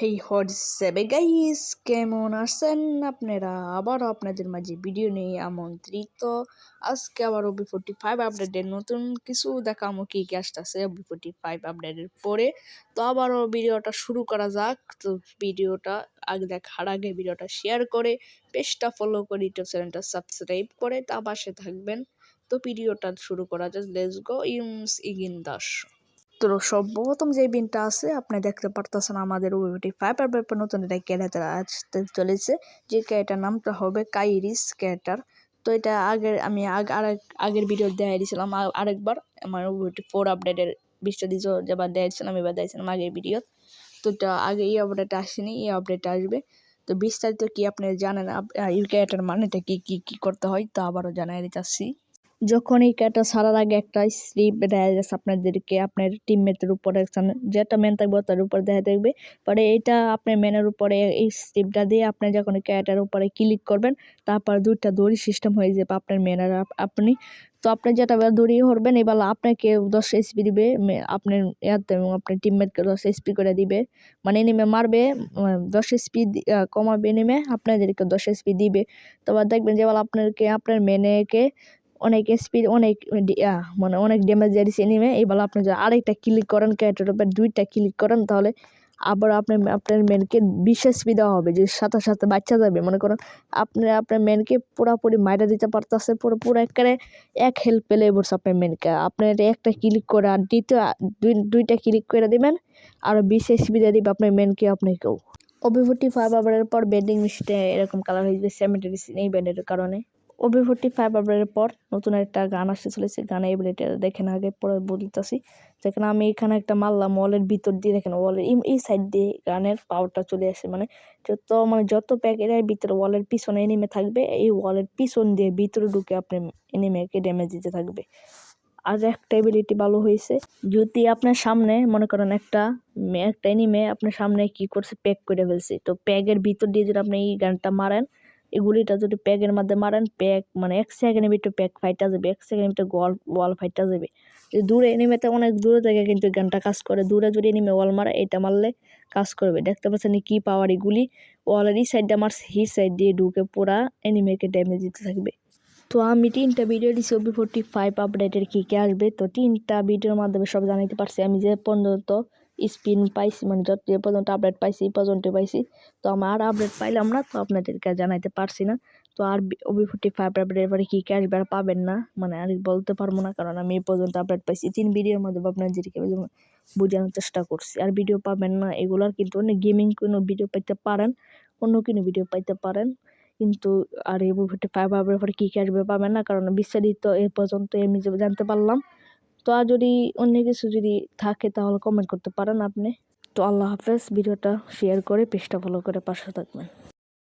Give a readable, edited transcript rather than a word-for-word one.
হেই WhatsApp guys, কেমন আছেন আপনারা? আবারও আপনাদের মাঝে ভিডিও নিয়ে আমন্ত্রিত। আজকে আবার OB45 আপডেটের নতুন কিছু দেখামো কি কি আসতেছে OB45 আপডেটের পরে। তো আবারও ভিডিওটা শুরু করা যাক। তো ভিডিওটা আগে দেখার আগে ভিডিওটা শেয়ার করে, পেজটা ফলো করে, ইউটিউব চ্যানেলটা সাবস্ক্রাইব করে তা পাশে থাকবেন। তো ভিডিওটা শুরু করা যাক। Let's go again Das. তো সর্বপ্রথম যে বিনটা আছে আপনি দেখতে পারতেছেন আমাদের OB45 এর ব্যাপারে নতুন একটা ক্যারেক্টার আসতে চলেছে, যে ক্যারেক্টার নামটা হবে কাইরিস ক্যারেক্টার। তো এটা আগের ভিডিও দেখাই দিয়েছিলাম আরেকবার, আমার OB44 আপডেটের বিস্তারিত যেবার দেখাইছিলাম এবার দেখাইছিলাম আগের ভিডিও। তো এটা আগে এই আপডেট আসেনি, এই আপডেট আসবে। তো বিস্তারিত কি আপনি জানেন এই ক্যারেক্টার মানেটা কি কি কি করতে হয় তা আবারও জানাই দিচ্ছি। যখন এই ক্যারেক্টার ছাড়ার আগে একটা স্লিপ দেখা যাচ্ছে আপনাদেরকে, আপনার টিমমেটের উপরে যেটা মেন থাকবে তার উপর দেখা দেখবে। পরে এটা আপনার মেনের উপরে এই স্লিপটা দিয়ে আপনি যখন ক্যারেক্টার উপরে ক্লিক করবেন, তারপর দুইটা দড়ি সিস্টেম হয়ে যাবে আপনার মেনের আপনি। তো আপনি যেটা দড়ি ধরবেন এবার আপনাকে 10 SP দিবে আপনার ইয়াতে, এবং আপনার টিমমেটকে 10 SP করে দিবে। মানে এনিমে মারবে 10 SP কমাবে, এনিমে আপনাদেরকে 10 SP দিবে। তো আবার দেখবেন যে আপনাকে আপনার মেনেকে অনেক স্পিড মানে অনেক ড্যামেজ দিয়েছে এনিমে। এবার আপনি যদি আরেকটা ক্লিক করেন, ক্যারেক্টার উপর দুইটা ক্লিক করেন, তাহলে আবার আপনার মেনকে 20 SP দেওয়া হবে, যে সাথে সাথে বাচ্চা যাবে। মনে করেন আপনার মেনকে পুরোপুরি মাইরা দিতে পারতেছে, পুরো একেবারে এক হেল্প পেলে বলছে আপনার মেনকে। আপনার একটা ক্লিক করে আর দুইটা ক্লিক করে দেবেন, আর 20 SP দিয়ে দিবে আপনার মেনকে আপনাকেও। OB45 আপডেটের পর বেন্ডিং মিশিতে এরকম কালার হয়ে যাবে সেমেটারি এই ব্যান্ডের কারণে। OB45 আপডেটের পর নতুন একটা গান আসতে চলেছে, গানে এবিলিটি দেখেন আগে পরে বলতেছি। যেখানে আমি এখানে একটা মারলাম ওয়ালের ভিতর দিয়ে, দেখেন ওয়ালের এই সাইড দিয়ে গানের পাওয়ারটা চলে আসে। যত প্যাকেটের ভিতরে ওয়ালের পিছনে এনিমে থাকবে, এই ওয়ালের পিছন দিয়ে ভিতরে ঢুকে আপনি এনিমেকে ড্যামেজ দিতে থাকবে। আর একটা এবিলিটি ভালো হয়েছে, যদি আপনার সামনে মনে করেন একটা এনিমে আপনার সামনে কি করছে, প্যাক করে ফেলছে, তো প্যাকের ভিতর দিয়ে যদি আপনি এই গানটা মারেন, এগুলিটা যদি প্যাকের মধ্যে মারেন, প্যাক মানে 1 সেকেন্ডের ভিতরে প্যাক ফাইটা যাবে, 1 সেকেন্ডের ভিতরে ওয়াল ফাইটা যাবে। দূরে এনিমেতে অনেক দূরে থেকে কিন্তু গানটা কাজ করে, দূরে যদি এনিমে ওয়াল মারে এটা মারলে কাজ করবে। দেখতে পাচ্ছেন কি পাওয়ার, এগুলি ওয়ালের এই সাইডটা মারছে, এই সাইড দিয়ে ঢুকে পুরা এনিমেকে ড্যামেজ দিতে থাকবে। তো আমি 3টা ভিডিও দিচ্ছি OB45 আপডেটের কী কী আসবে। তো 3টা ভিডিওর মাধ্যমে সব জানাইতে পারছি। আমি যে পর্যন্ত স্পিন পাইছি, মানে যে পর্যন্ত আপডেট পাইছি এই পর্যন্ত পাইছি। তো আমার আপডেট পাইলাম না, তো আপনাদেরকে জানাইতে পারছি না। তো আর OB45 আপডেটের পরে কী কী আসবে আর পাবেন না, মানে আর বলতে পারবো না, কারণ আমি এই পর্যন্ত আপডেট পাইছি। 3 ভিডিওর মাধ্যমে আপনাদেরকে বোঝানোর চেষ্টা করছি। আর ভিডিও পাবেন না এগুলোর, কিন্তু অনেক গেমিং কোনো ভিডিও পাইতে পারেন, অন্য কোনো ভিডিও পাইতে পারেন, কিন্তু আর OB45 আপডেটের পরে কী কী আসবে পাবেন না, কারণ বিস্তারিত এ পর্যন্ত আমি জানতে পারলাম। তো আর যদি অন্য কিছু যদি থাকে তাহলে কমেন্ট করতে পারেন আপনি। তো আল্লাহ হাফেজ, ভিডিওটা শেয়ার করে পেজটা ফলো করে পাশে থাকবেন।